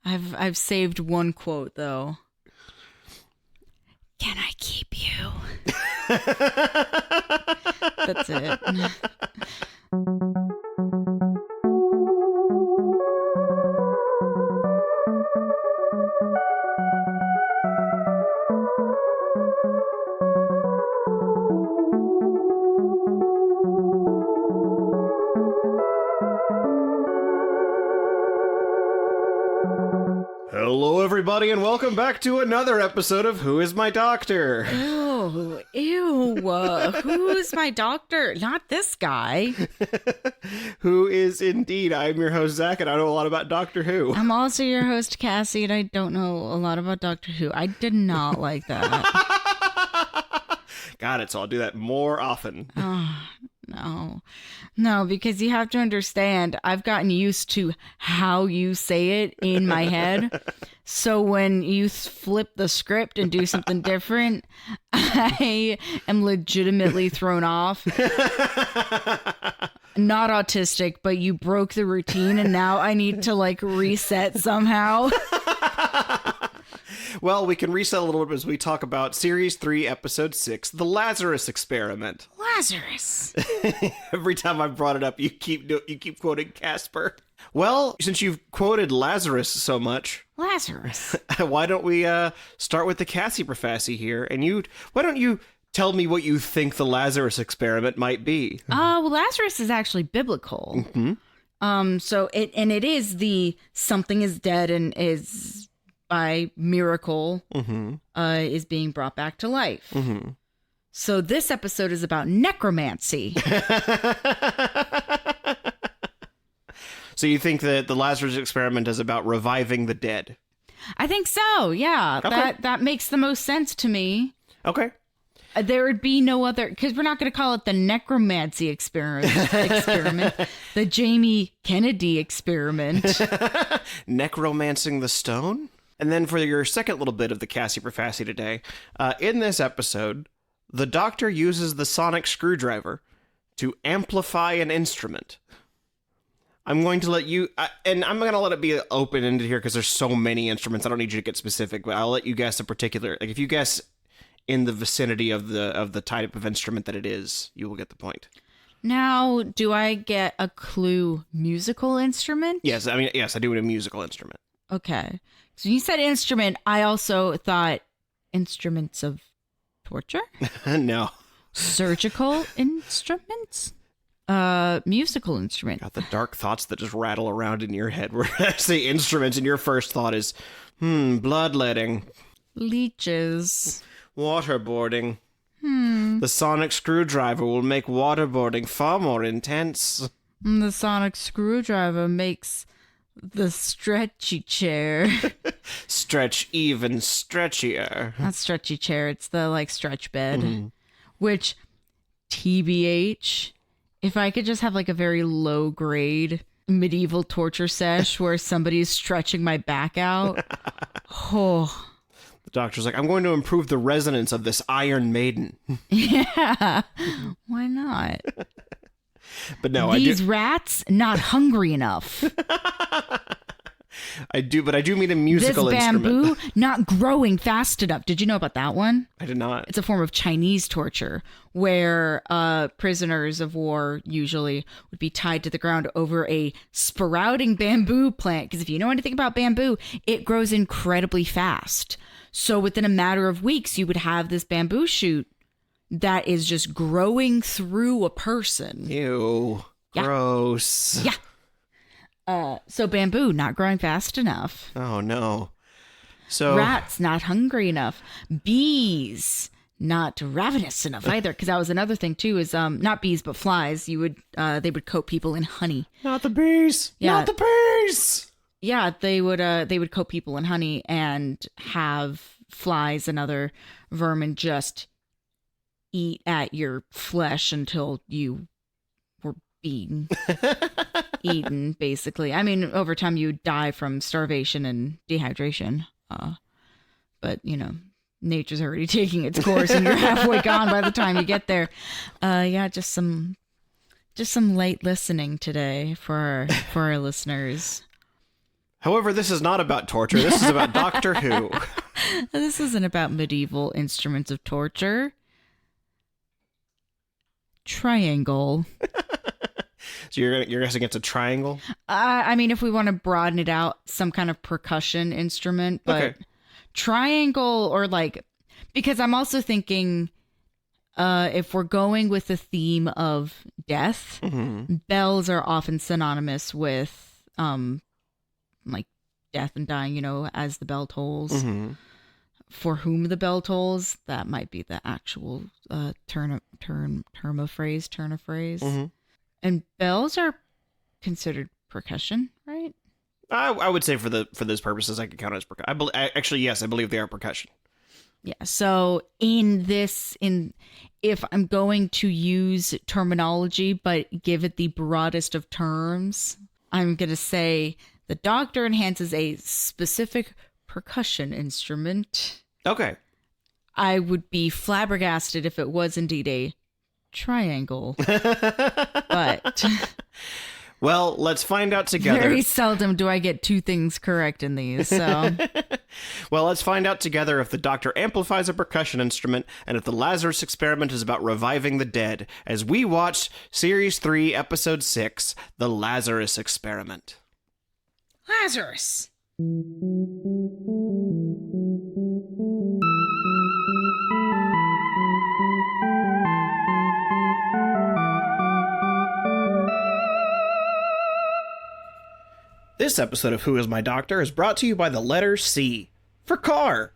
I've saved one quote though. Can I keep you? That's it. Hello, everybody, and welcome back to another episode of Who Is My Doctor? Ew. Who's my doctor? Not this guy. Who is indeed. I'm your host, Zach, and I know a lot about Doctor Who. I'm also your host, Cassie, and I don't know a lot about Doctor Who. I did not like that. Got it, so I'll do that more often. Oh, no, because you have to understand, I've gotten used to how you say it in my head. So when you flip the script and do something different, I am legitimately thrown off. Not autistic, but you broke the routine and now I need to reset somehow. Well, we can reset a little bit as we talk about Series 3, Episode 6, The Lazarus Experiment. Lazarus. Every time I brought it up, you keep quoting Casper. Well, since you've quoted Lazarus so much... Lazarus. Why don't we start with the Cassie Professy here, and why don't you tell me what you think the Lazarus Experiment might be? Well, Lazarus is actually biblical. Mm-hmm. So it is the something is dead and is... by miracle, is being brought back to life. Mm-hmm. So this episode is about necromancy. So you think that the Lazarus Experiment is about reviving the dead? I think so, yeah. Okay. That makes the most sense to me. Okay. There would be no other, because we're not going to call it the necromancy experiment, the Jamie Kennedy experiment. Necromancing the stone? And then for your second little bit of the Cassie Professy today, in this episode, the Doctor uses the sonic screwdriver to amplify an instrument. I'm going to let you, and I'm going to let it be open-ended here because there's so many instruments. I don't need you to get specific, but I'll let you guess a particular. If you guess in the vicinity of the type of instrument that it is, you will get the point. Now, do I get a clue musical instrument? Yes, I do it a musical instrument. Okay. So you said instrument. I also thought instruments of torture? No. Surgical instruments? Musical instrument. Got the dark thoughts that just rattle around in your head where I say instruments and your first thought is, bloodletting. Leeches. Waterboarding. The sonic screwdriver will make waterboarding far more intense. The sonic screwdriver makes the stretchy chair. Stretch even stretchier. Not stretchy chair, it's the stretch bed. Which, TBH, if I could just have a very low grade medieval torture sesh where somebody's stretching my back out. Oh. The Doctor's like, I'm going to improve the resonance of this Iron Maiden. Yeah. Why not? But no, These rats not hungry enough. I do mean a musical this instrument. bamboo not growing fast enough. Did you know about that one? I did not. It's a form of Chinese torture where prisoners of war usually would be tied to the ground over a sprouting bamboo plant. Because if you know anything about bamboo, it grows incredibly fast. So within a matter of weeks, you would have this bamboo shoot that is just growing through a person. Ew. Yeah. Gross. Yeah. So bamboo not growing fast enough. Oh, no. So Rats not hungry enough. Bees not ravenous enough either. Because that was another thing too. Is not bees but flies. They would coat people in honey. Not the bees. Yeah. Not the bees. Yeah, they would coat people in honey and have flies and other vermin just eat at your flesh until you were eaten, basically. I mean, over time you die from starvation and dehydration. But, nature's already taking its course and you're halfway gone by the time you get there. Yeah, just some light listening today for our listeners. However, this is not about torture. This is about Doctor Who. This isn't about medieval instruments of torture. Triangle. So you're guessing it's a triangle? I mean, if we want to broaden it out, some kind of percussion instrument, but Okay. triangle or like, because I'm also thinking if we're going with the theme of death, bells are often synonymous with like death and dying, as the bell tolls. For whom the bell tolls, that might be the actual turn of phrase. And bells are considered percussion, right? I would say for those purposes, I could count it as percussion. Actually, yes, I believe they are percussion. Yeah. So if I'm going to use terminology, but give it the broadest of terms, I'm going to say the Doctor enhances a specific percussion instrument. Okay. I would be flabbergasted if it was indeed a triangle. But well, let's find out together. very seldom do I get two things correct in these. So well, let's find out together if the Doctor amplifies a percussion instrument and if the Lazarus Experiment is about reviving the dead as we watch Series 3, Episode 6, The Lazarus Experiment. Lazarus. This episode of Who Is My Doctor is brought to you by the letter C. For car.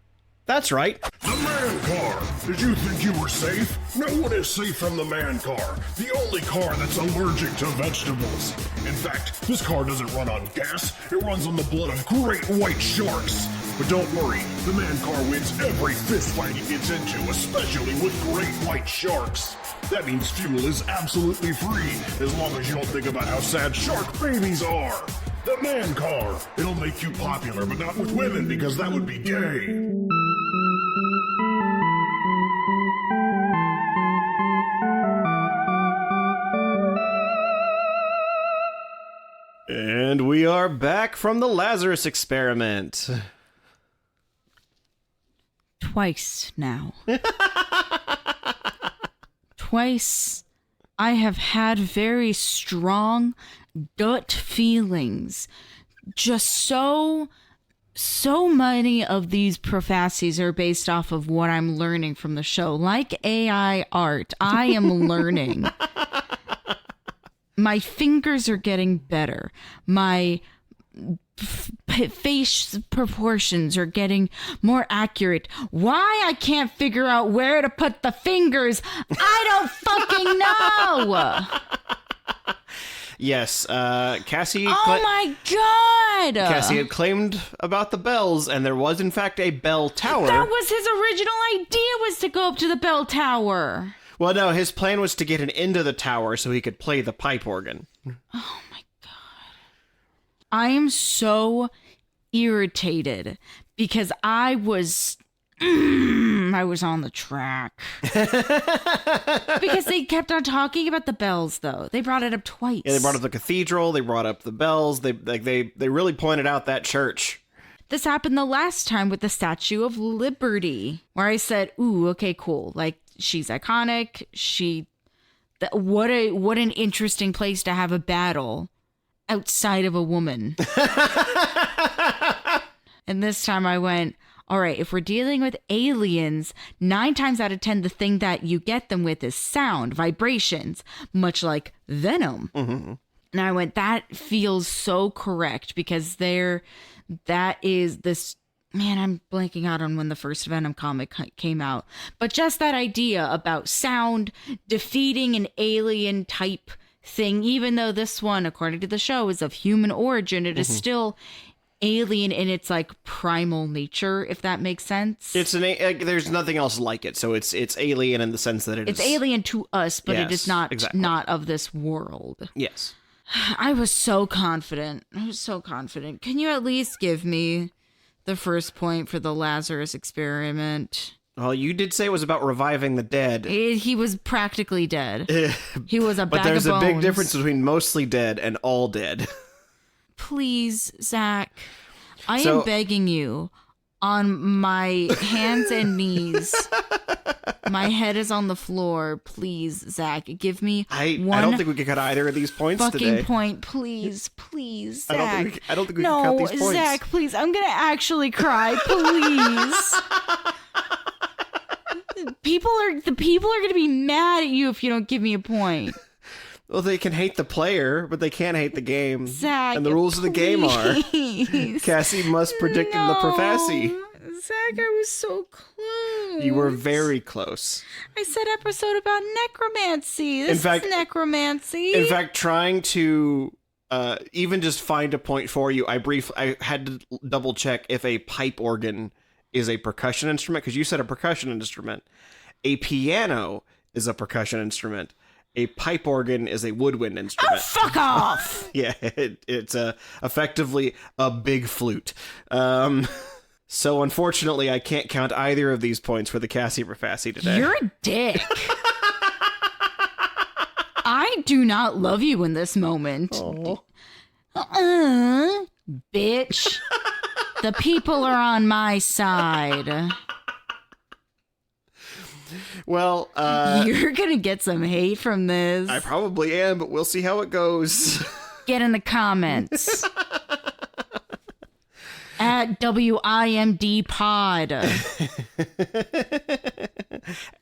That's right. The man car! Did you think you were safe? No one is safe from the man car, the only car that's allergic to vegetables. In fact, this car doesn't run on gas, it runs on the blood of great white sharks. But don't worry, the man car wins every fist fight he gets into, especially with great white sharks. That means fuel is absolutely free, as long as you don't think about how sad shark babies are. The man car. It'll make you popular, but not with women, because that would be gay. And we are back from the Lazarus Experiment. Twice now. Twice I have had very strong gut feelings. Just so many of these prophecies are based off of what I'm learning from the show. Like AI art, I am learning. My fingers are getting better. My face proportions are getting more accurate. Why I can't figure out where to put the fingers, I don't fucking know. Yes, Cassie... Oh my god! Cassie had claimed about the bells, and there was, in fact, a bell tower. That was his original idea, was to go up to the bell tower. Well, no, his plan was to get into the tower so he could play the pipe organ. Oh my god. I am so irritated because I was on the track. Because they kept on talking about the bells, though. They brought it up twice. Yeah, they brought up the cathedral, they brought up the bells, they really pointed out that church. This happened the last time with the Statue of Liberty, where I said, ooh, okay, cool. Like, she's iconic. What an interesting place to have a battle outside of a woman. And this time I went, all right, if we're dealing with aliens, 9 times out of 10, the thing that you get them with is sound, vibrations, much like Venom. Mm-hmm. And I went, that feels so correct because that is this, man, I'm blanking out on when the first Venom comic came out. But just that idea about sound defeating an alien type thing, even though this one, according to the show, is of human origin, it is still alien in its like primal nature, if that makes sense. It's there's nothing else like it, so it's alien in the sense that it's alien to us, but it is not exactly. not of this world. Yes. I was so confident. Can you at least give me the first point for the Lazarus Experiment? Well, you did say it was about reviving the dead. He was practically dead. He was a bag of bones. But there's a big difference between mostly dead and all dead. Please, Zach. I So- am begging you on my hands and knees. My head is on the floor. Please, Zach, give me I one don't think we can cut either of these points fucking today. point. Please, Zach. I don't think we no, can cut these points. Zach, please. I'm going to actually cry. Please. The people are going to be mad at you if you don't give me a point. Well, they can hate the player, but they can't hate the game. Zach, and the rules of the game are please. Cassie must predict in the Profassi. Zach, I was so close. You were very close. I said episode about necromancy. This fact- is necromancy. In fact, trying to even just find a point for you, I had to double check if a pipe organ is a percussion instrument, because you said a percussion instrument. A piano is a percussion instrument. A pipe organ is a woodwind instrument. Oh, fuck off! Yeah, it's effectively a big flute. So unfortunately, I can't count either of these points for the Cassie Profassi today. You're a dick. I do not love you in this moment. Bitch. The people are on my side. Well, You're gonna get some hate from this. I probably am, but we'll see how it goes. Get in the comments. At WIMD Pod.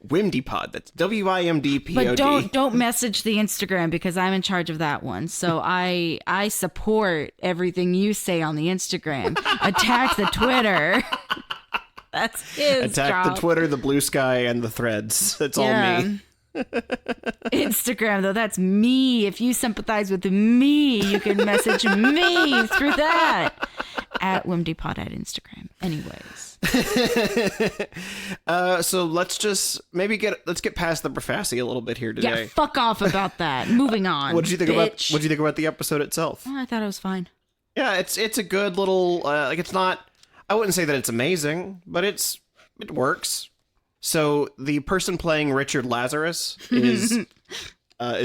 Wimdy Pod. That's WIMDPOD. But don't message the Instagram because I'm in charge of that one. So I support everything you say on the Instagram. Attack the Twitter. That's his Attack job. the Twitter, the Blue Sky, and the Threads. That's all me. Instagram, though, that's me. If you sympathize with me, you can message me through that. At WimdyPod at Instagram. Anyways. So let's just let's get past the Profassi a little bit here today. Yeah, fuck off about that. Moving on. What did you think about the episode itself? Oh, I thought it was fine. Yeah, it's a good little it's not, I wouldn't say that it's amazing, but it works. So the person playing Richard Lazarus is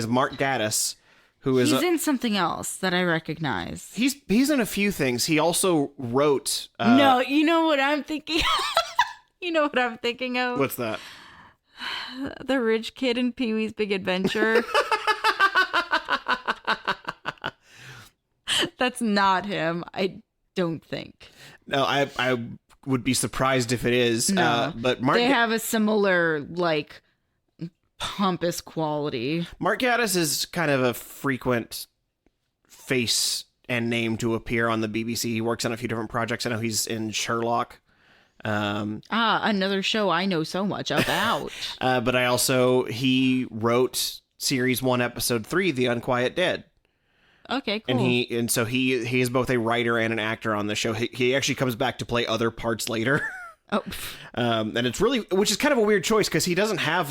Mark Gatiss, who is He's in something else that I recognize. he's in a few things. He also wrote No, you know what I'm thinking? You know what I'm thinking of? what's that? The rich kid in Pee-wee's Big Adventure. That's not him. I don't think. No, I would be surprised if it is. No. But Mark They have a similar, like, pompous quality. Mark Gatiss is kind of a frequent face and name to appear on the BBC. He works on a few different projects. I know he's in Sherlock. Another show I know so much about. But he wrote series 1, episode 3, The Unquiet Dead. Okay, cool. And so he is both a writer and an actor on the show. He actually comes back to play other parts later. Oh. And it's really, which is kind of a weird choice because he doesn't have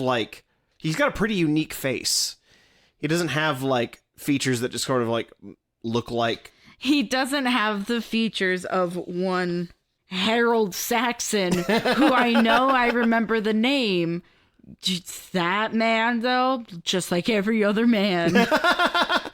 he's got a pretty unique face. He doesn't have features that just sort of look like. He doesn't have the features of one Harold Saxon, who I remember the name. That man, though, just like every other man.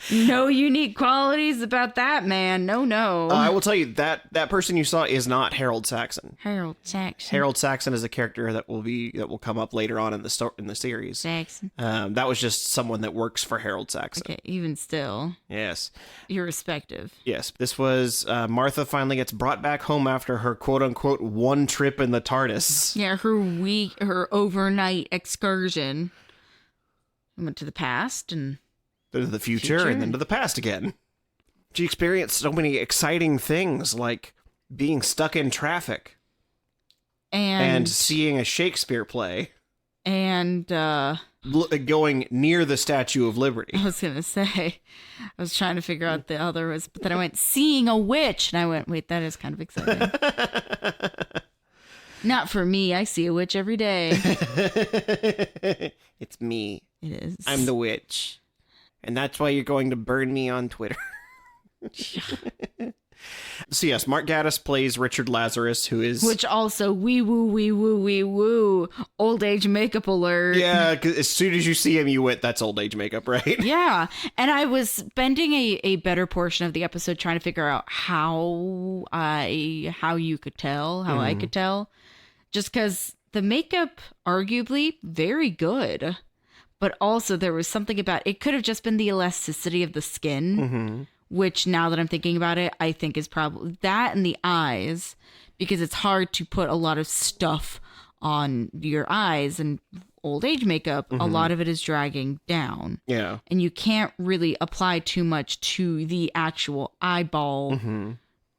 No unique qualities about that man. No. I will tell you that person you saw is not Harold Saxon. Harold Saxon. Harold Saxon is a character that will come up later on in the series. Saxon. That was just someone that works for Harold Saxon. Okay, even still, Yes. irrespective. Yes. This was Martha finally gets brought back home after her quote unquote one trip in the TARDIS. Yeah, her overnight excursion. Went to the past and Then to the future and then to the past again. She experienced so many exciting things like being stuck in traffic and seeing a Shakespeare play and going near the Statue of Liberty. I was gonna say, I was trying to figure out the other was, but then I went seeing a witch, and I went, wait, that is kind of exciting. Not for me. I see a witch every day. It's me. It is. I'm the witch. And that's why you're going to burn me on Twitter. So yes, Mark Gatiss plays Richard Lazarus, who is... Which also, wee woo, old age makeup alert. Yeah, 'cause as soon as you see him, you went, that's old age makeup, right? Yeah, and I was spending a better portion of the episode trying to figure out how you could tell, how I could tell. Just because the makeup, arguably, very good. But also there was something about, it could have just been the elasticity of the skin, which now that I'm thinking about it, I think is probably that and the eyes, because it's hard to put a lot of stuff on your eyes, and old age makeup, a lot of it is dragging down. Yeah. And you can't really apply too much to the actual eyeball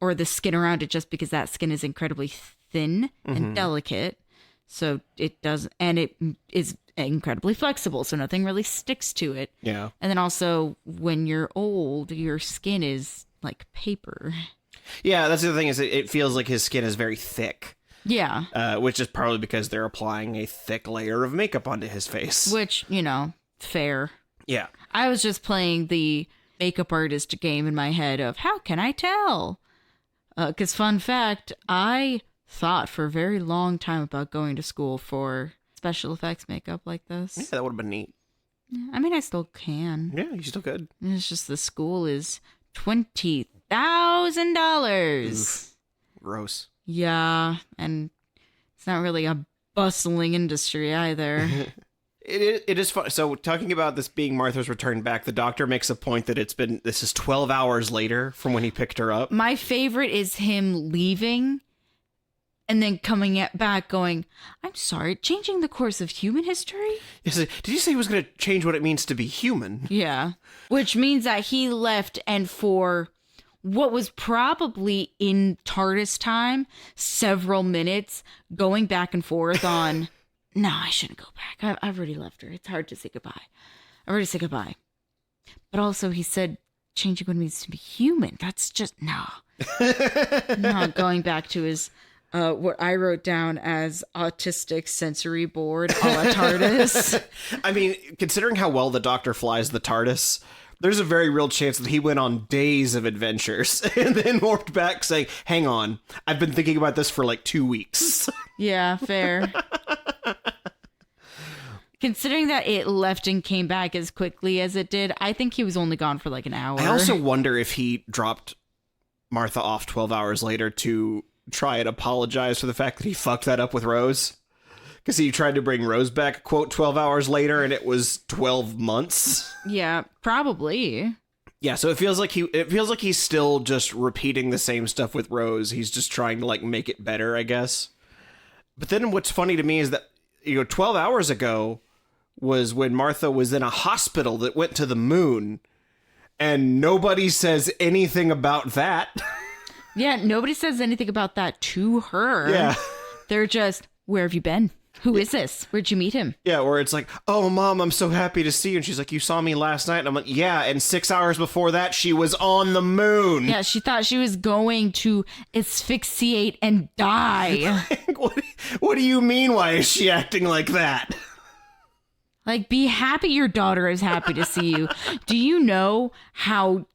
or the skin around it, just because that skin is incredibly thin and delicate. So it does, and it is incredibly flexible, so nothing really sticks to it. Yeah. And then also, when you're old, your skin is like paper. Yeah, that's the other thing, is it feels like his skin is very thick. Yeah. Which is probably because they're applying a thick layer of makeup onto his face. Which, fair. Yeah. I was just playing the makeup artist game in my head of, how can I tell? Because fun fact, I thought for a very long time about going to school for special effects makeup like this. Yeah, that would have been neat. I mean, I still can. Yeah, you still could. It's just the school is $20,000. Gross. Yeah, and it's not really a bustling industry either. It is fun. So talking about this being Martha's return back, the doctor makes a point that this is 12 hours later from when he picked her up. My favorite is him leaving and then coming back going, I'm sorry, changing the course of human history? Did you say he was going to change what it means to be human? Yeah. Which means that he left, and for what was probably in TARDIS time, several minutes, going back and forth on, no, I shouldn't go back. I've already left her. It's hard to say goodbye. I've already said goodbye. But also he said, changing what it means to be human. That's just, no. Not going back to his... what I wrote down as autistic sensory board a la TARDIS. I mean, considering how well the Doctor flies the TARDIS, there's a very real chance that he went on days of adventures and then warped back saying, hang on, I've been thinking about this for like 2 weeks. Yeah, fair. Considering that it left and came back as quickly as it did, I think he was only gone for like an hour. I also wonder if he dropped Martha off 12 hours later to try and apologize for the fact that he fucked that up with Rose, because he tried to bring Rose back, quote, 12 hours later, and it was 12 months. Yeah, probably. Yeah, so it feels like he's still just repeating the same stuff with Rose. He's just trying to like make it better, I guess. But then what's funny to me is that 12 hours ago was when Martha was in a hospital that went to the moon, and nobody says anything about that. Yeah, nobody says anything about that to her. Yeah. They're just, where have you been? Who is this? Where'd you meet him? Yeah, where it's like, oh, Mom, I'm so happy to see you. And she's like, you saw me last night? And I'm like, yeah, and 6 hours before that, she was on the moon. Yeah, she thought she was going to asphyxiate and die. What do you mean, why is she acting like that? Like, be happy your daughter is happy to see you. Do you know how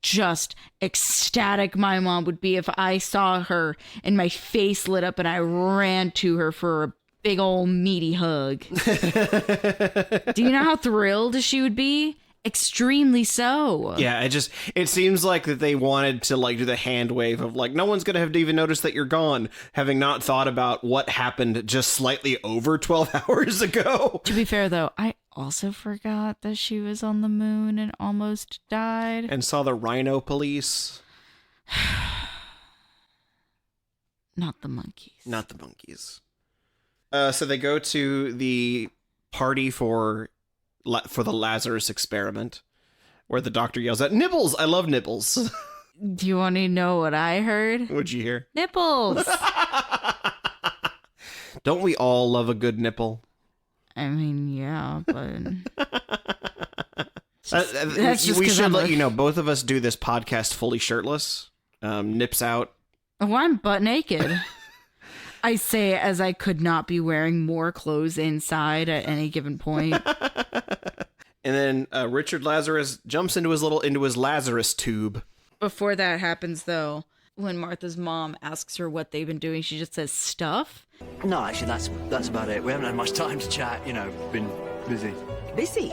just ecstatic my mom would be if I saw her and my face lit up and I ran to her for a big old meaty hug? Do you know how thrilled she would be? Extremely so. Yeah, it seems like that they wanted to like do the hand wave of like, no one's gonna have to even notice that you're gone, having not thought about what happened just slightly over 12 hours ago. To be fair though, I also forgot that she was on the moon and almost died. And saw the rhino police. Not the monkeys. Not the monkeys. So they go to the party for the Lazarus Experiment, where the doctor yells out, "Nibbles! I love nibbles." Do you want to know what I heard? What'd you hear? Nipples! Don't we all love a good nipple? I mean, yeah, but... We should let you know, both of us do this podcast fully shirtless. Nips out. Oh, I'm butt naked. I say it as I could not be wearing more clothes inside at any given point. And then Richard Lazarus jumps into his Lazarus tube. Before that happens, though, when Martha's mom asks her what they've been doing, she just says stuff. No, actually, that's about it. We haven't had much time to chat, been busy. Busy?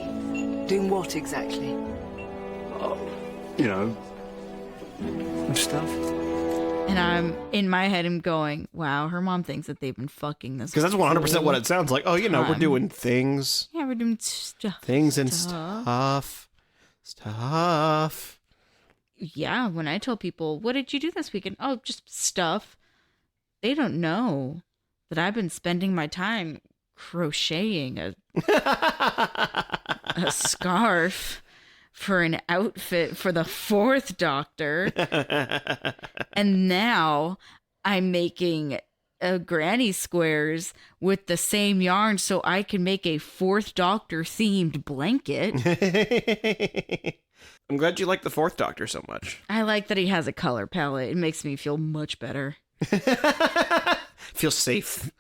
Doing what exactly? Stuff. And in my head, I'm going, wow, her mom thinks that they've been fucking this. Because that's 100% what it sounds like. Oh, we're doing things. Yeah, we're doing stuff. Things and stuff. Stuff. Yeah, when I tell people, what did you do this weekend? Oh, just stuff. They don't know that I've been spending my time crocheting a scarf for an outfit for the 4th Doctor. And now I'm making granny squares with the same yarn so I can make a 4th Doctor themed blanket. I'm glad you like the 4th Doctor so much. I like that he has a color palette. It makes me feel much better. Feel safe.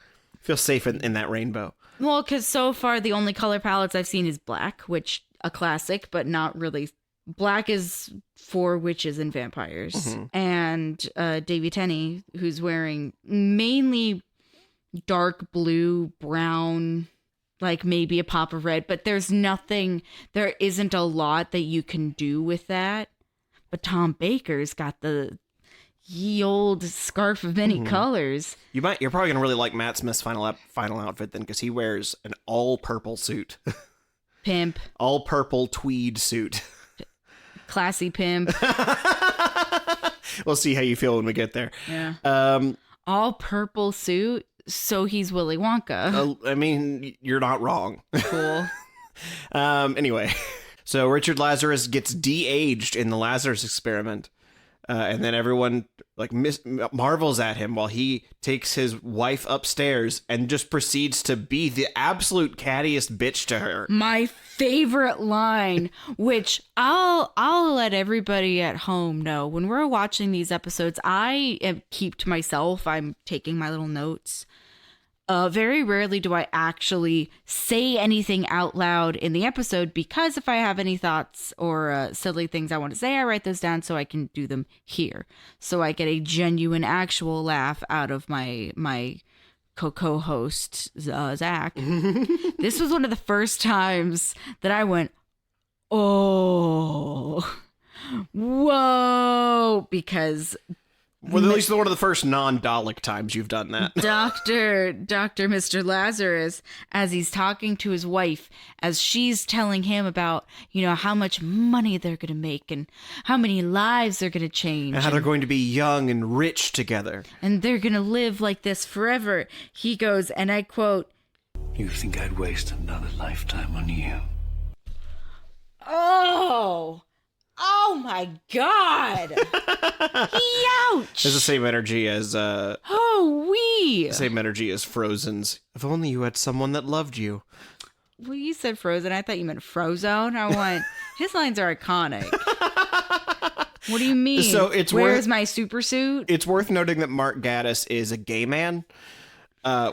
Feel safe in that rainbow. Well, because so far the only color palettes I've seen is black, which a classic, but not really. Black is for witches and vampires. Mm-hmm. And Davy Tenney, who's wearing mainly dark blue, brown, like maybe a pop of red, but there isn't a lot that you can do with that. But Tom Baker's got the ye old scarf of many colors. You're probably gonna really like Matt Smith's final outfit then, because he wears an all purple suit. Pimp. All purple tweed suit. Classy pimp. We'll see how you feel when we get there. Yeah. All purple suit. So he's Willy Wonka. I mean, you're not wrong. Cool. Anyway, so Richard Lazarus gets de-aged in the Lazarus Experiment. And then everyone marvels at him while he takes his wife upstairs and just proceeds to be the absolute cattiest bitch to her. My favorite line, which I'll let everybody at home know. When we're watching these episodes, I keep to myself. I'm taking my little notes. Very rarely do I actually say anything out loud in the episode, because if I have any thoughts or silly things I want to say, I write those down so I can do them here. So I get a genuine, actual laugh out of my co-host, Zach. This was one of the first times that I went, oh, whoa, because... Well, at least one of the first non-Dalek times you've done that. Dr. Mr. Lazarus, as he's talking to his wife, as she's telling him about, how much money they're going to make and how many lives they're going to change. And how they're going to be young and rich together. And they're going to live like this forever. He goes, and I quote, You think I'd waste another lifetime on you? Oh my God! Ouch! It's the same energy as same energy as Frozen's. If only you had someone that loved you. Well, you said Frozen. I thought you meant Frozone. I went. His lines are iconic. What do you mean? So where's my super suit? It's worth noting that Mark Gatiss is a gay man.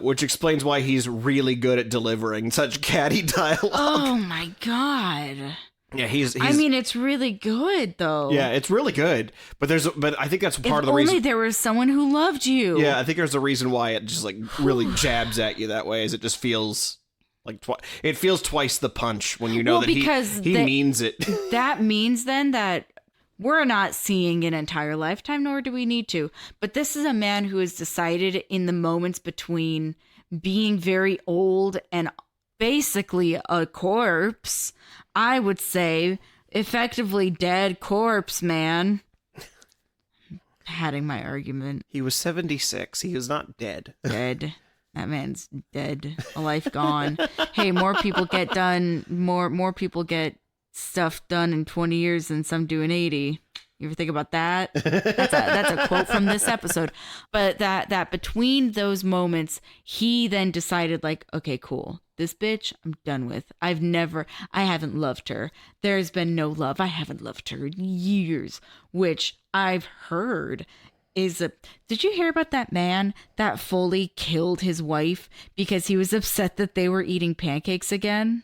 Which explains why he's really good at delivering such catty dialogue. Oh my God. Yeah, he's. I mean, it's really good though. Yeah, it's really good. But I think that's part of the reason. reason. If only there was someone who loved you. Yeah, I think there's a reason why it just really jabs at you that way. Is it just feels like it feels twice the punch when you know that he means it. That means then that we're not seeing an entire lifetime, nor do we need to. But this is a man who has decided in the moments between being very old and basically a corpse. I would say effectively dead corpse, man. Padding my argument. He was 76. He was not dead. Dead. That man's dead. A life gone. Hey, more people get done. More people get stuff done in 20 years than some do in 80. You ever think about that? That's a quote from this episode. But that between those moments, he then decided okay, cool. This bitch, I'm done with. I haven't loved her. There's been no love. I haven't loved her in years, which I've heard did you hear about that man that fully killed his wife because he was upset that they were eating pancakes again?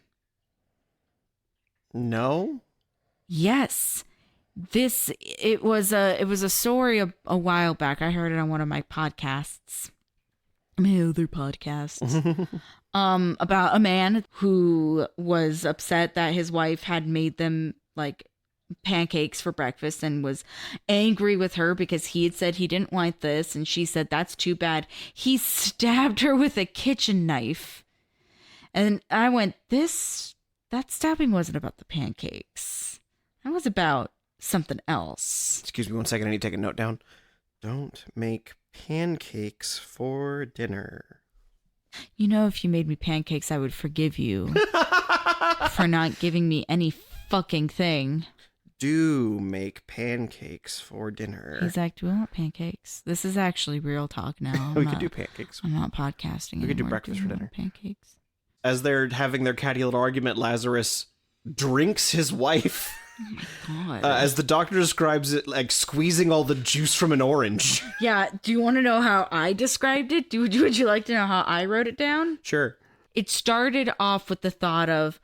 No. Yes. it was a story a while back. I heard it on one of my podcasts. My other podcasts. About a man who was upset that his wife had made them like pancakes for breakfast and was angry with her because he had said he didn't want this, and she said that's too bad. He stabbed her with a kitchen knife. And I went, that stabbing wasn't about the pancakes. That was about something else. Excuse me 1 second, I need to take a note down. Don't make pancakes for dinner. You know, if you made me pancakes, I would forgive you for not giving me any fucking thing. Do make pancakes for dinner. He's like, do we want pancakes? This is actually real talk now. We could do pancakes. I'm not podcasting. We could do anymore. breakfast for dinner. Pancakes. As they're having their catty little argument, Lazarus drinks his wife. Oh my God. As the doctor describes it, like squeezing all the juice from an orange. Yeah. Do you want to know how I described it? Would you like to know how I wrote it down? Sure. It started off with the thought of,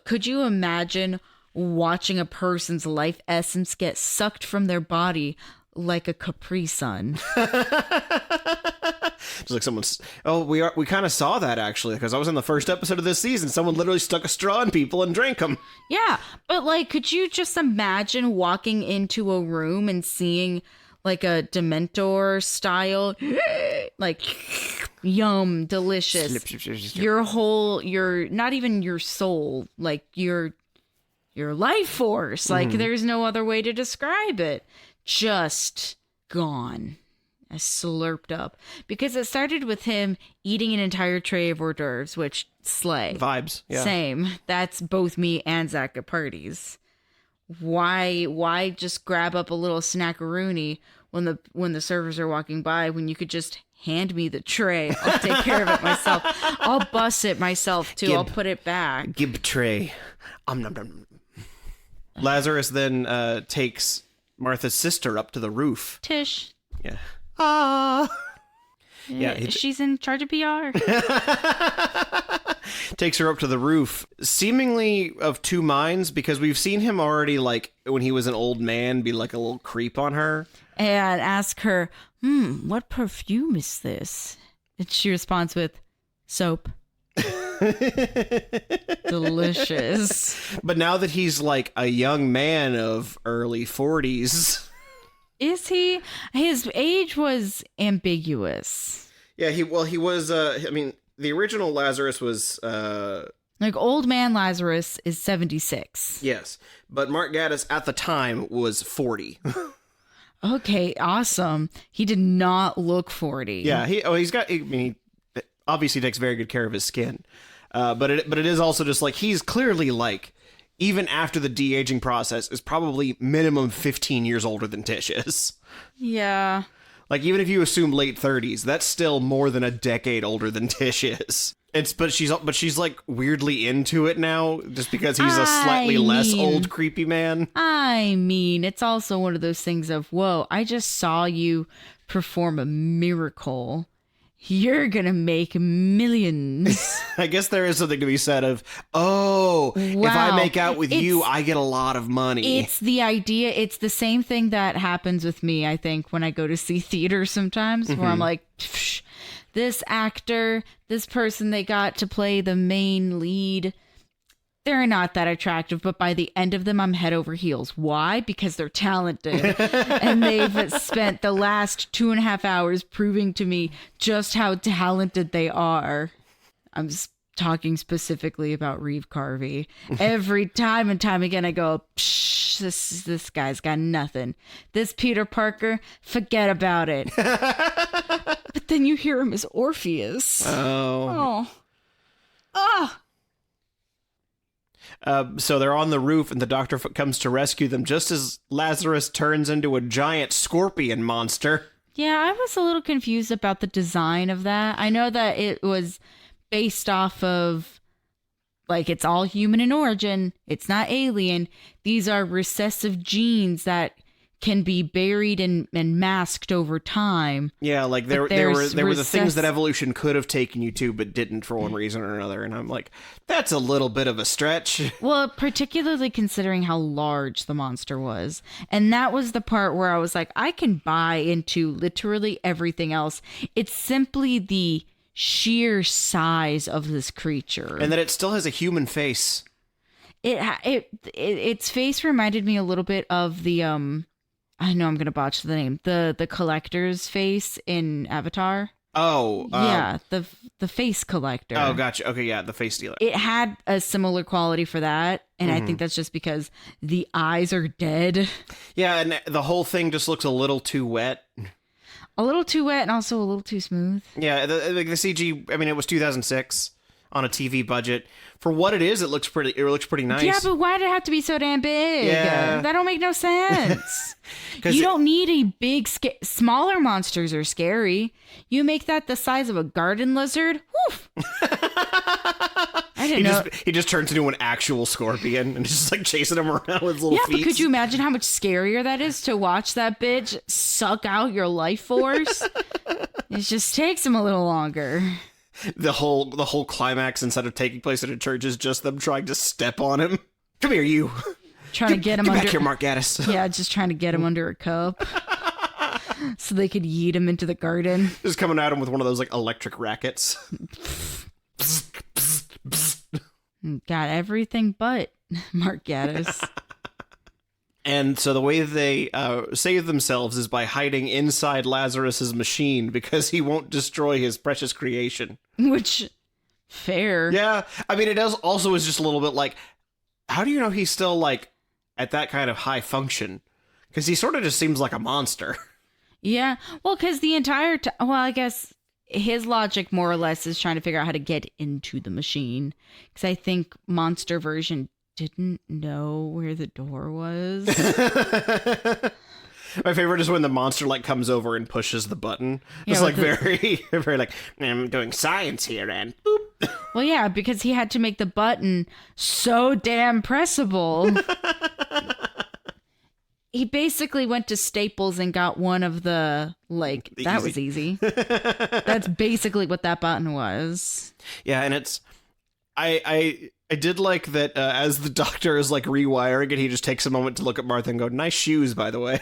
could you imagine watching a person's life essence get sucked from their body like a Capri Sun? It's like someone's. Oh, we kind of saw that actually because I was in the first episode of this season. Someone literally stuck a straw in people and drank them. Yeah, but like, could you just imagine walking into a room and seeing like a Dementor style, like, yum, delicious. Your not even your soul, like your life force. Like, there's no other way to describe it. Just gone. I slurped up. Because it started with him eating an entire tray of hors d'oeuvres, which slay. Vibes. Yeah. Same. That's both me and Zach at parties. Why just grab up a little snackaroonie when the servers are walking by when you could just hand me the tray? I'll take care of it myself. I'll bust it myself too. I'll put it back. Gib tray. Nom, nom. Lazarus then takes Martha's sister up to the roof. Tish. Yeah. Yeah, she's in charge of PR. Takes her up to the roof, seemingly of two minds, because we've seen him already, like, when he was an old man, be like a little creep on her. And ask her, what perfume is this? And she responds with, soap. Delicious. But now that he's like a young man of early 40s... Is he? His age was ambiguous. Yeah, he was, I mean, the original Lazarus was, like, old man Lazarus is 76. Yes, but Mark Gatiss at the time was 40. Okay, awesome. He did not look 40. Yeah, he obviously takes very good care of his skin. But it is also just like, he's clearly like, even after the de-aging process, is probably minimum 15 years older than Tish is. Yeah. Like, even if you assume late 30s, that's still more than a decade older than Tish is. But she's like weirdly into it now, just because he's a slightly less old creepy man. I mean, it's also one of those things of, whoa, I just saw you perform a miracle. You're gonna make millions. I guess there is something to be said of, wow, if I make out with you, I get a lot of money. It's the idea. It's the same thing that happens with me, I think, when I go to see theater sometimes, where I'm like, this actor, this person they got to play the main lead, they're not that attractive, but by the end of them, I'm head over heels. Why? Because they're talented. And they've spent the last 2.5 hours proving to me just how talented they are. I'm talking specifically about Reeve Carvey. Every time and time again, I go, psh, this guy's got nothing. This Peter Parker, forget about it. But then you hear him as Orpheus. Oh. So they're on the roof, and the doctor comes to rescue them just as Lazarus turns into a giant scorpion monster. Yeah, I was a little confused about the design of that. I know that it was based off of, like, it's all human in origin. It's not alien. These are recessive genes that can be buried and masked over time. Yeah, like there were the things that evolution could have taken you to, but didn't for one reason or another. And I'm like, that's a little bit of a stretch. Well, particularly considering how large the monster was. And that was the part where I was like, I can buy into literally everything else. It's simply the sheer size of this creature. And that it still has a human face. Its face reminded me a little bit of the I know I'm gonna botch the name. The collector's face in Avatar. Oh, yeah, the face collector. Oh, gotcha. Okay, yeah, the face stealer. It had a similar quality for that, and I think that's just because the eyes are dead. Yeah, and the whole thing just looks a little too wet. A little too wet, and also a little too smooth. Yeah, the CG. I mean, it was 2006 on a TV budget. For what it is, it looks pretty nice. Yeah, but why did it have to be so damn big? Yeah. That don't make no sense. You don't need a big, smaller monsters are scary. You make that the size of a garden lizard. Woof. I didn't know. He just turns into an actual scorpion and is just like chasing him around with his little feet. Yeah, but could you imagine how much scarier that is to watch that bitch suck out your life force? It just takes him a little longer. The whole climax, instead of taking place at a church, is just them trying to step on him. Come here, you. Trying to get him under. Back here, Mark Gaddis. Yeah, just trying to get him under a cup, so they could yeet him into the garden. Just coming at him with one of those like electric rackets. Got everything but Mark Gaddis. And so the way they save themselves is by hiding inside Lazarus's machine because he won't destroy his precious creation. Which, fair. Yeah. I mean, it also is just a little bit like, how do you know he's still like at that kind of high function? Because he sort of just seems like a monster. Yeah. Well, because the entire time, well, I guess his logic more or less is trying to figure out how to get into the machine. Because I think monster version didn't know where the door was. My favorite is when the monster like comes over and pushes the button. It's like very, very like, I'm doing science here and boop. Well, yeah, because he had to make the button so damn pressable. He basically went to Staples and got one of that was easy. That's basically what that button was. Yeah, and it's, I did like that as the doctor is like rewiring it, he just takes a moment to look at Martha and go, nice shoes, by the way.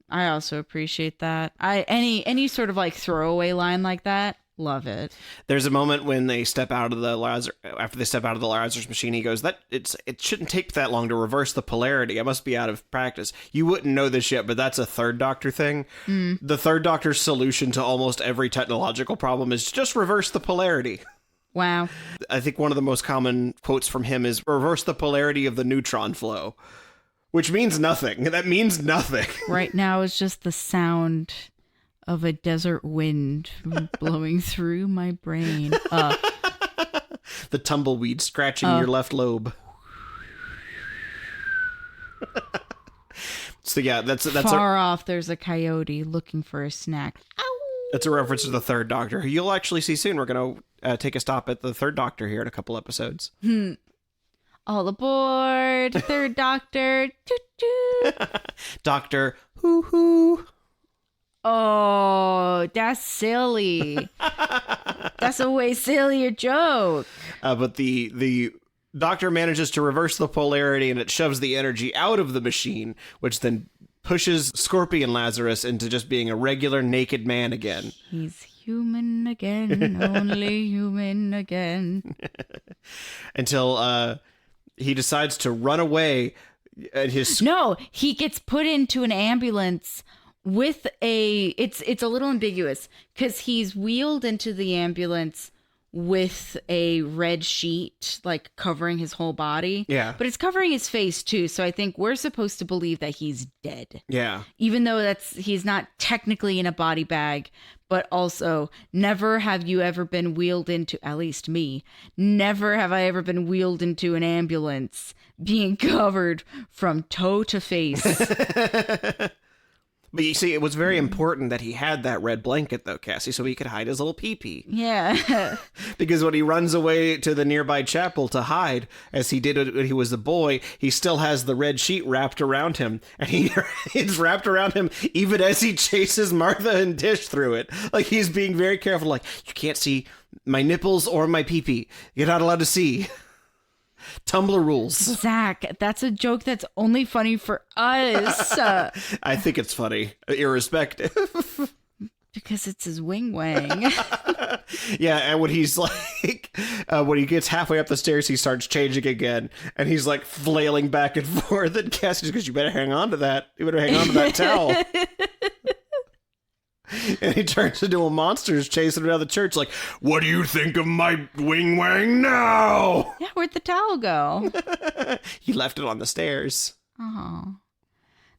I also appreciate that. Any sort of like throwaway line like that, love it. There's a moment when they step out of the Lazarus machine, he goes, it shouldn't take that long to reverse the polarity. I must be out of practice. You wouldn't know this yet, but that's a Third Doctor thing. The Third Doctor's solution to almost every technological problem is just reverse the polarity. Wow. I think one of the most common quotes from him is reverse the polarity of the neutron flow, which means nothing. That means nothing. Right now is just the sound of a desert wind blowing through my brain. The tumbleweed scratching your left lobe. So yeah, that's far off. There's a coyote looking for a snack. Ow! That's a reference to the Third Doctor, who you'll actually see soon. We're going to take a stop at the Third Doctor here in a couple episodes. All aboard, Third Doctor. Choo-choo. Doctor, hoo-hoo. Oh, that's silly. That's a way sillier joke. But the Doctor manages to reverse the polarity, and it shoves the energy out of the machine, which then pushes Scorpion Lazarus into just being a regular naked man again. He's human again, only human again. Until he decides to run away. No, he gets put into an ambulance with it's a little ambiguous because he's wheeled into the ambulance with a red sheet like covering his whole body. Yeah. But it's covering his face too, so I think we're supposed to believe that he's dead. Yeah. Even though he's not technically in a body bag, but also never have you ever been wheeled into, at least me, never have I ever been wheeled into an ambulance being covered from toe to face. But you see, it was very important that he had that red blanket, though, Cassie, so he could hide his little pee-pee. Yeah. Because when he runs away to the nearby chapel to hide, as he did when he was a boy, he still has the red sheet wrapped around him. And it's wrapped around him even as he chases Martha and Tish through it. Like, he's being very careful, like, you can't see my nipples or my pee-pee. You're not allowed to see. Tumblr rules. Zach, that's a joke that's only funny for us. I think it's funny, irrespective. Because it's his wing wang. Yeah, and when he's like, when he gets halfway up the stairs, he starts changing again, and he's like flailing back and forth. And Cassie goes, "You better hang on to that. You better hang on to that towel." And he turns into a monster, is chasing around the church like, "What do you think of my wing wang now?" Yeah, where'd the towel go? He left it on the stairs. Oh.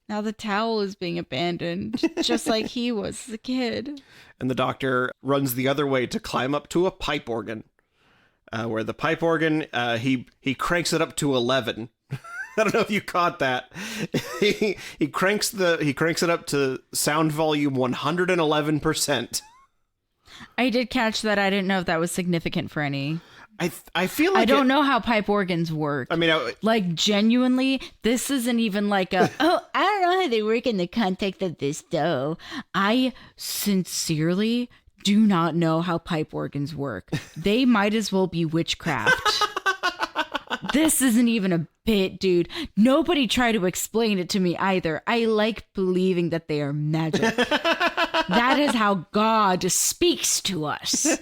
Now the towel is being abandoned, just like he was as a kid. And the doctor runs the other way to climb up to a pipe organ, where the pipe organ, he cranks it up to 11. I don't know if you caught that. he cranks it up to sound volume 111%. I did catch that. I didn't know if that was significant for any. I feel like I don't know how pipe organs work. I mean, like, genuinely, this isn't even like a, oh, I don't know how they work in the context of this dough. I sincerely do not know how pipe organs work. They might as well be witchcraft. This isn't even a bit, dude. Nobody try to explain it to me either. I like believing that they are magic. That is how God speaks to us.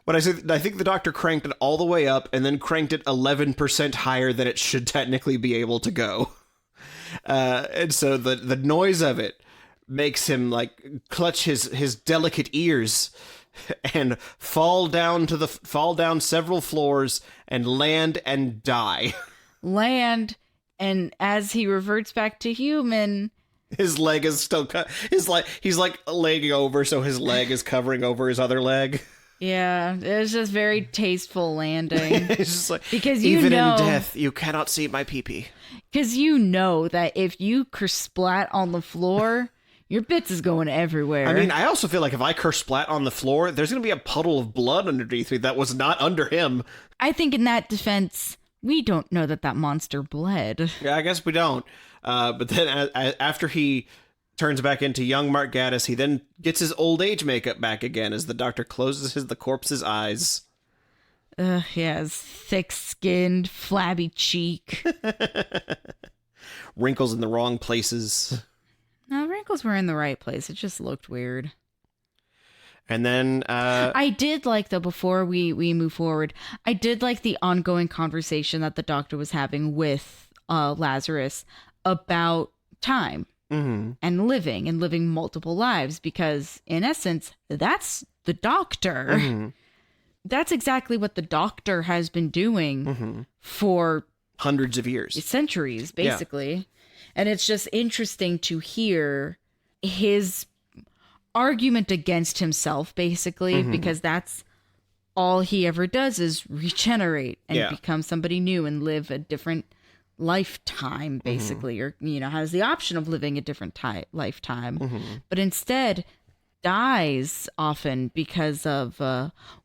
But I think the doctor cranked it all the way up and then cranked it 11% higher than it should technically be able to go. And so the noise of it makes him like clutch his delicate ears and fall down several floors and land and die. Land, and as he reverts back to human, his leg is still cut. He's like laying over, so his leg is covering over his other leg. Yeah, it was just very tasteful landing. It's just like, because even in death, you cannot see my pee-pee. Because you know that if you kersplat on the floor, your bits is going everywhere. I mean, I also feel like if I kersplat on the floor, there's going to be a puddle of blood underneath me that was not under him. I think in that defense, we don't know that monster bled. Yeah, I guess we don't. But then after he turns back into young Mark Gaddis, he then gets his old age makeup back again as the doctor closes the corpse's eyes. He has thick-skinned, flabby cheek. Wrinkles in the wrong places. No, wrinkles were in the right place. It just looked weird. And then I did like, though, before we move forward, I did like the ongoing conversation that the doctor was having with Lazarus about time. Mm-hmm. And living multiple lives, because in essence, that's the doctor. Mm-hmm. That's exactly what the doctor has been doing for hundreds of years, centuries, basically. Yeah. And it's just interesting to hear his argument against himself, basically, because that's all he ever does is regenerate and become somebody new and live a different lifetime, basically, or has the option of living a different lifetime, but instead dies often because of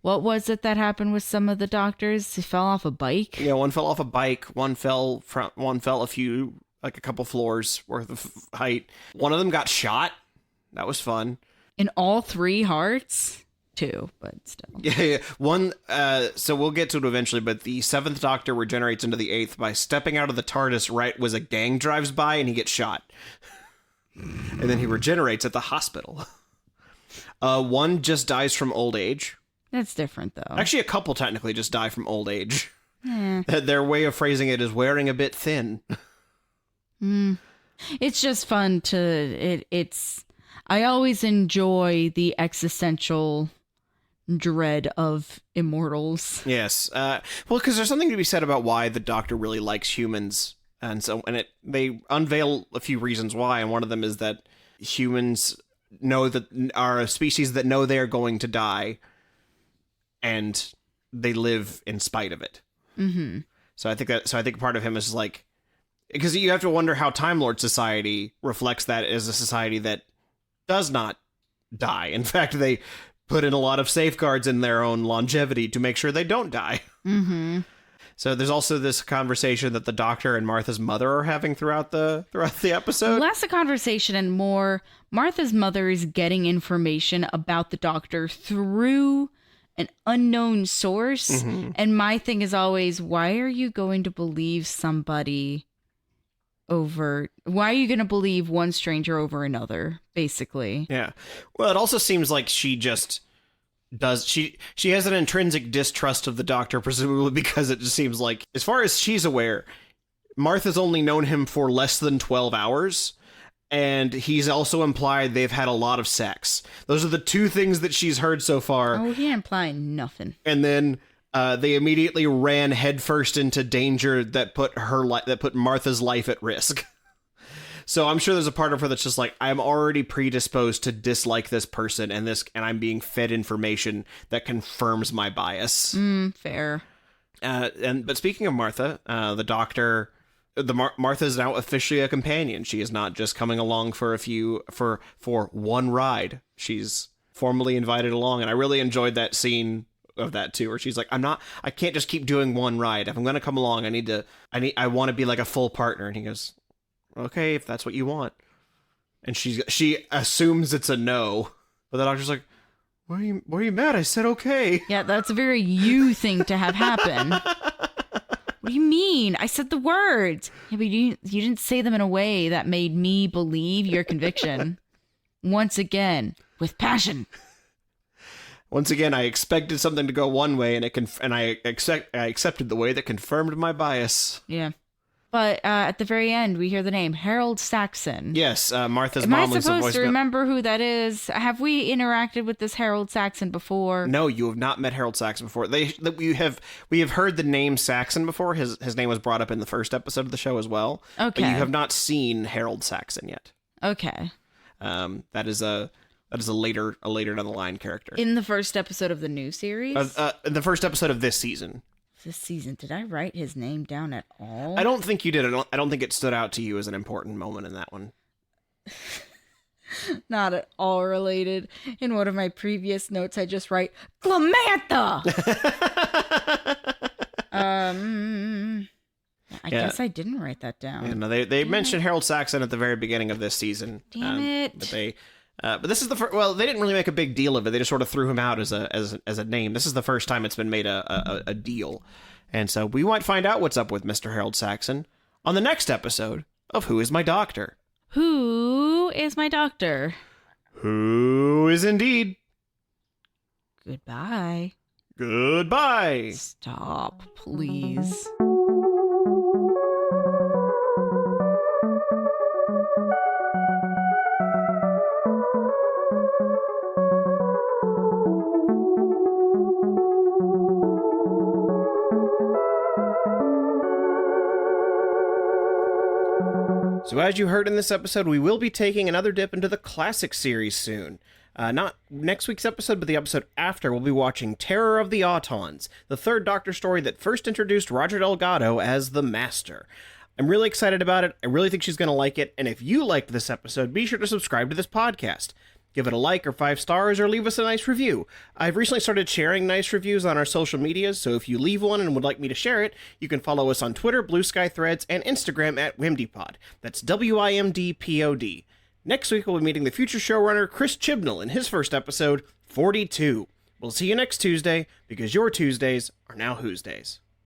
what was it that happened with some of the doctors? He fell off a bike. Yeah, one fell off a bike. One fell a couple floors worth of height. One of them got shot. That was fun. In all three hearts. Two, but still. Yeah. One, so we'll get to it eventually, but the seventh Doctor regenerates into the eighth by stepping out of the TARDIS right as a gang drives by and he gets shot. And then he regenerates at the hospital. One just dies from old age. That's different, though. Actually, a couple technically just die from old age. Their way of phrasing it is wearing a bit thin. It's just fun it's... I always enjoy the existential dread of immortals. Yes. Well, because there's something to be said about why the Doctor really likes humans. And they unveil a few reasons why, and one of them is that humans are a species that know they're going to die, and they live in spite of it. Mm-hmm. So I think part of him is like, Because you have to wonder how Time Lord Society reflects that as a society that does not die. In fact, they put in a lot of safeguards in their own longevity to make sure they don't die. Mm-hmm. So there's also this conversation that the Doctor and Martha's mother are having throughout the episode. Less a conversation and more Martha's mother is getting information about the Doctor through an unknown source. Mm-hmm. And my thing is always, why are you going to believe somebody why are you going to believe one stranger over another, basically? Yeah. Well, it also seems like she just does. She has an intrinsic distrust of the Doctor, presumably because it just seems like, as far as she's aware, Martha's only known him for less than 12 hours. And he's also implied they've had a lot of sex. Those are the two things that she's heard so far. Oh, he ain't implying nothing. And then they immediately ran headfirst into danger that put Martha's life at risk. So I'm sure there's a part of her that's just like, I'm already predisposed to dislike this person, and I'm being fed information that confirms my bias. Fair. But speaking of Martha, the Doctor, Martha is now officially a companion. She is not just coming along for one ride. She's formally invited along, and I really enjoyed that scene of that too, where she's like, I can't just keep doing one ride. If I'm going to come along, I want to be like a full partner. And he goes, okay, if that's what you want. And she assumes it's a no, but the Doctor's like, why are you mad? I said okay. Yeah, that's a very you thing to have happen. What do you mean? I said the words. Yeah, but you didn't say them in a way that made me believe your conviction. Once again, with passion. Once again, I expected something to go one way, and I accepted the way that confirmed my bias. Yeah. But at the very end, we hear the name Harold Saxon. Yes, Martha's Am mom I leaves a voicemail. supposed to remember who that is? Have we interacted with this Harold Saxon before? No, you have not met Harold Saxon before. We have heard the name Saxon before. His name was brought up in the first episode of the show as well. Okay. But you have not seen Harold Saxon yet. Okay. That is a later down the line character. In the first episode of the new series? The first episode of this season. This season, did I write his name down at all? I don't think you did. I don't think it stood out to you as an important moment in that one. Not at all related. In one of my previous notes, I just write, Clamantha! I guess I didn't write that down. Yeah, no, they mentioned Harold Saxon at the very beginning of this season. Damn it. But this is the first. Well, they didn't really make a big deal of it. They just sort of threw him out as a name. This is the first time it's been made a deal, and so we might find out what's up with Mr. Harold Saxon on the next episode of Who Is My Doctor? Who is my doctor? Who is indeed? Goodbye. Goodbye. Stop, please. So as you heard in this episode, we will be taking another dip into the classic series soon. Not next week's episode, but the episode after, we'll be watching Terror of the Autons, the third Doctor story that first introduced Roger Delgado as the Master. I'm really excited about it. I really think she's going to like it. And if you liked this episode, be sure to subscribe to this podcast. Give it a like or 5 stars, or leave us a nice review. I've recently started sharing nice reviews on our social medias, so if you leave one and would like me to share it, you can follow us on Twitter, Blue Sky Threads, and Instagram at WimDpod. That's WIMDPOD. Next week, we'll be meeting the future showrunner Chris Chibnall in his first episode, 42. We'll see you next Tuesday, because your Tuesdays are now Who's Days.